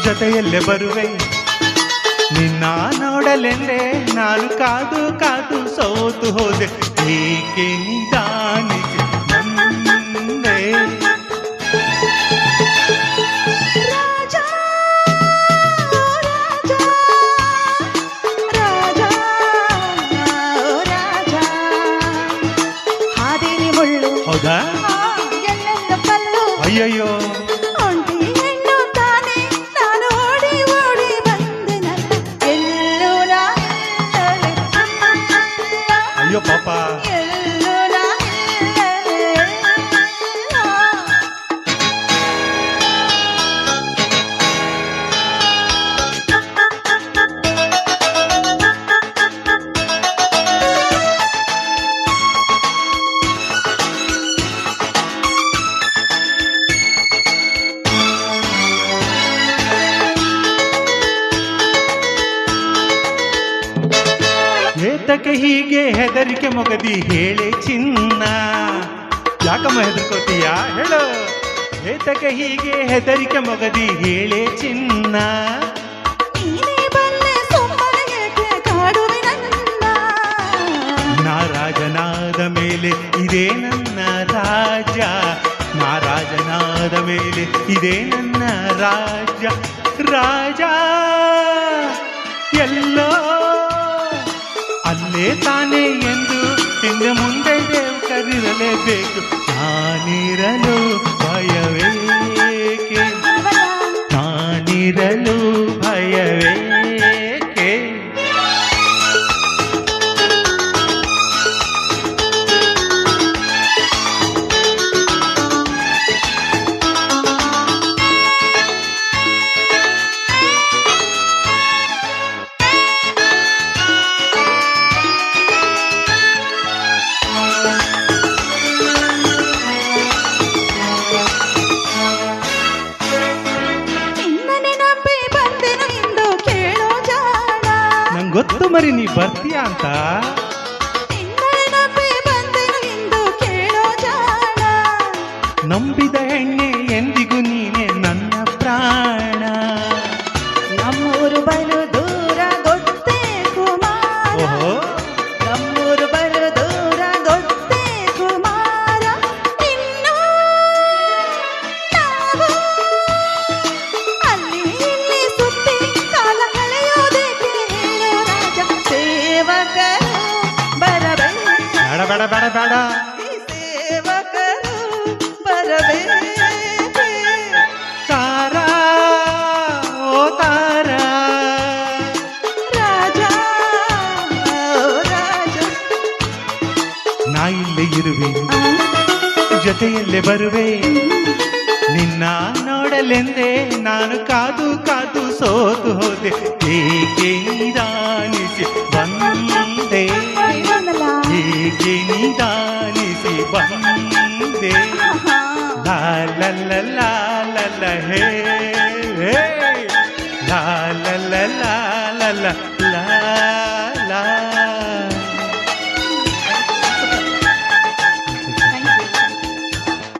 ಜೊತೆಯಲ್ಲೇ ಬರುವೆ ನಿನ್ನ ನೋಡಲೆಂದೇ ನಾನು ಕಾದು ಕಾದು ಸೋತು ಹೋದೆ ಏಕೆ ನಿಧಾನಿಸಿ ಬಂದೆ ಹೌದಾ ಅಯ್ಯಯ್ಯೋ ಅಯ್ಯೋ ಪಾಪ ಏತಕ್ಕೆ ಹೀಗೆ ಹೆದರಿಕೆ ಮೊಗದಿ ಹೇಳೆ ಚಿನ್ನ ಯಾಕಮ್ಮ ಹೆದರ್ಕೋತೀಯ ಹೇಳು ಏತಕ್ಕೆ ಹೀಗೆ ಹೆದರಿಕೆ ಮೊಗದಿ ಹೇಳೆ ಚಿನ್ನ ನಾರಾಜನಾದ ಮೇಲೆ ಇದೇ ನನ್ನ ರಾಜ್ಯ ನಾರಾಜನಾದ ಮೇಲೆ ಇದೇ ನನ್ನ ರಾಜ್ಯ ರಾಜ ಎಲ್ಲೋ ಅಲ್ಲೇ ತಾನೇ ಎಂದು ಹಿಂದೆ ಮುಂದೆ ದೇವ್ ಕರೆಯಲೇಬೇಕು ನಾನಿರಲು ಭಯವೇಕೆ ನಾನಿರಲು ಭಯವೇಕೆ ಗೊತ್ತು ಮರಿ ನೀ ಬರ್ತೀಯ ಅಂತ ನಂಬಿದ ಹೆಣ್ಣೆ ಎಂದಿಗೂ ನೀನೆ ನನ್ನ ಪ್ರಾಣ ನಮ್ಮೂರು ಬಲು ದೂರ ಗೊತ್ತೇ ಕುಮಾರ ನಮ್ಮೂರು ಬಲು ದೂರ ಗೊತ್ತೇ ಕುಮಾರ ಇನ್ನು ನಾವು ಅಲ್ಲಿ ಇಲ್ಲಿ ಸುತ್ತಿ ಕಾಲ ಕಳೆಯೋದಕ್ಕೆ ರಾಜ ಸೇವಕರು ಬರಬೇಕು ಬೇಡ ಬೇಡ ಬೇಡ ಬೇಡ ಸೇವಕರು ಬರಬೇಕು ತಾರಾ ಓ ತಾರಾ ರಾಜ ರಾಜ ನಾ ಇಲ್ಲೇ ಇರುವೆ ಜೊತೆಯಲ್ಲೇ ಬರುವೆ ನಿನ್ನ ನೋಡಲೆಂದೇ ನಾನು ಕಾದು ಕಾದು ಸೋತು ಹೋದೆ ಏಕೆ ನಿಧಾನಿಸಿ ಬಂದೆ ಏಕೆ ನಿಧಾನಿಸಿ ಬಂದೆ ಲಾ ಲ ಲ ಲಾ ಲ ಲ ಹೇ ಲಾ ಲ ಲ ಲಾ ಲ ಲ ಲಾ ಲಾ